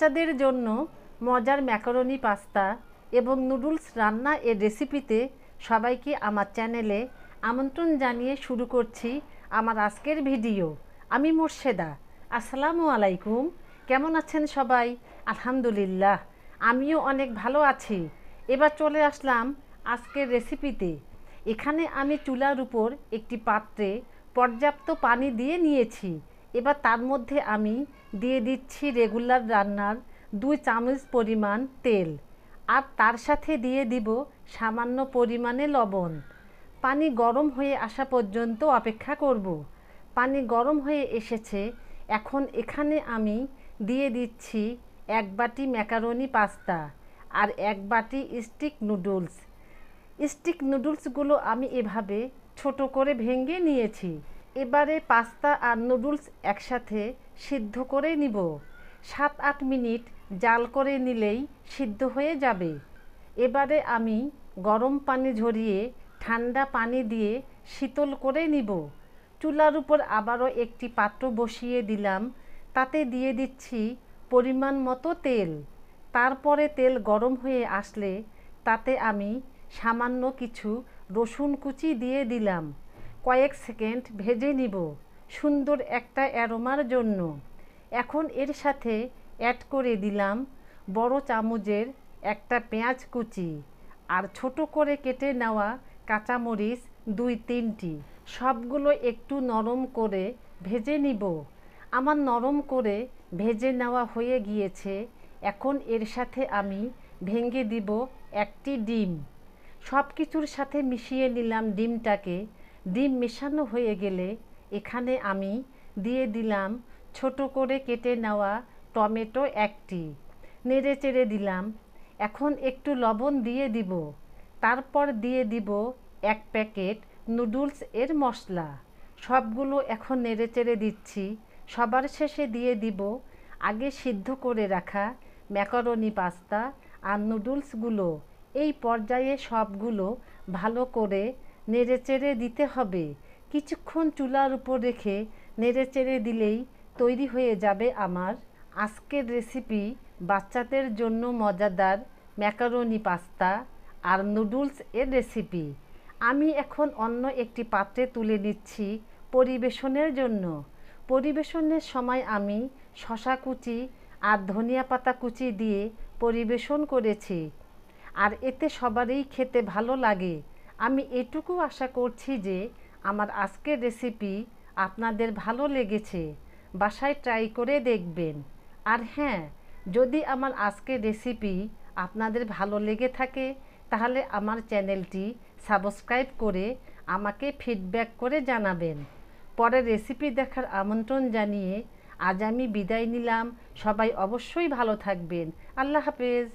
বাচ্চাদের জন্য মজার ম্যাকারনি পাস্তা এবং নুডলস রান্না এর রেসিপিতে সবাইকে আমার চ্যানেলে আমন্ত্রণ জানিয়ে শুরু করছি আমার আজকের ভিডিও। আমি মোর্শেদা। আসসালামু আলাইকুম। কেমন আছেন সবাই? আলহামদুলিল্লাহ, আমিও অনেক ভালো আছি। এবার চলে আসলাম আজকের রেসিপিতে। এখানে আমি চুলার উপর একটি পাত্রে পর্যাপ্ত পানি দিয়ে নিয়েছি। এবার তার মধ্যে আমি দিয়ে দিচ্ছি রেগুলার রান্নার 2 চামচ পরিমাণ তেল, আর তার সাথে দিয়ে দিব সামান্য পরিমাণে লবণ। পানি গরম হয়ে আসা পর্যন্ত অপেক্ষা করব। পানি গরম হয়ে এসেছে। এখন এখানে আমি দিয়ে দিচ্ছি 1 বাটি ম্যাকারনি পাস্তা আর 1 বাটি স্টিক নুডলস। স্টিক নুডলসগুলো আমি এভাবে ছোট করে ভেঙে নিয়েছি। এবারে পাস্তা আর নুডলস একসাথে সিদ্ধ করে নিব। 7-8 মিনিট জাল করে নিলেই সিদ্ধ হয়ে যাবে। এবারে আমি গরম পানি ঝরিয়ে ঠান্ডা পানি দিয়ে শীতল করে নিব। চুলার উপর আবারও একটি পাত্র বসিয়ে দিলাম। তাতে দিয়ে দিচ্ছি পরিমাণ মতো তেল। তারপরে তেল গরম হয়ে আসলে তাতে আমি সামান্য কিছু রসুন কুচি দিয়ে দিলাম। কয়েক সেকেন্ড ভেজে নিব সুন্দর একটা অ্যারোমার জন্য। এখন এর সাথে অ্যাড করে দিলাম বড় চামচের একটা পেঁয়াজ কুচি আর ছোট করে কেটে নেওয়া কাঁচামরিচ 2-3টি। সবগুলো একটু নরম করে ভেজে নিব। আমার নরম করে ভেজে নেওয়া হয়ে গিয়েছে। এখন এর সাথে আমি ভেঙে দিব একটি ডিম। সব কিছুর সাথে মিশিয়ে নিলাম ডিমটাকে। ডিম মেশানো হয়ে গেলে এখানে আমি দিয়ে দিলাম ছোট করে কেটে নেওয়া টমেটো 1টি, নেড়ে চেড়ে দিলাম। এখন একটু লবণ দিয়ে দিব। তারপর দিয়ে দিব 1 প্যাকেট নুডলস এর মশলা। সবগুলো এখন নেড়ে চেড়ে দিচ্ছি। সবার শেষে দিয়ে দিব আগে সিদ্ধ করে রাখা ম্যাকারনি পাস্তা আর নুডলসগুলো। এই পর্যায়ে সবগুলো ভালো করে নেড়ে চেড়ে দিতে হবে। কিছুক্ষণ চুলার উপর রেখে নেড়ে চেড়ে দিলেই তৈরি হয়ে যাবে আমার আজকের রেসিপি, বাচ্চাদের জন্য মজাদার ম্যাকারনি পাস্তা আর নুডলস এর রেসিপি। আমি এখন অন্য একটি পাত্রে তুলে নিচ্ছি পরিবেশনের জন্য। পরিবেশনের সময় আমি শসা কুচি আর ধনিয়া পাতা কুচি দিয়ে পরিবেশন করেছি, আর এতে সবারই খেতে ভালো লাগে। আমি এটুকু আশা করছি যে আমার আজকের রেসিপি আপনাদের ভালো লেগেছে। বাসায় ট্রাই করে দেখবেন। আর হ্যাঁ, যদি আমার আজকের রেসিপি আপনাদের ভালো লেগে থাকে তাহলে আমার চ্যানেলটি সাবস্ক্রাইব করে আমাকে ফিডব্যাক করে জানাবেন। পরের রেসিপি দেখার আমন্ত্রণ জানিয়ে আজ আমি বিদায় নিলাম। সবাই অবশ্যই ভালো থাকবেন। আল্লাহ হাফেজ।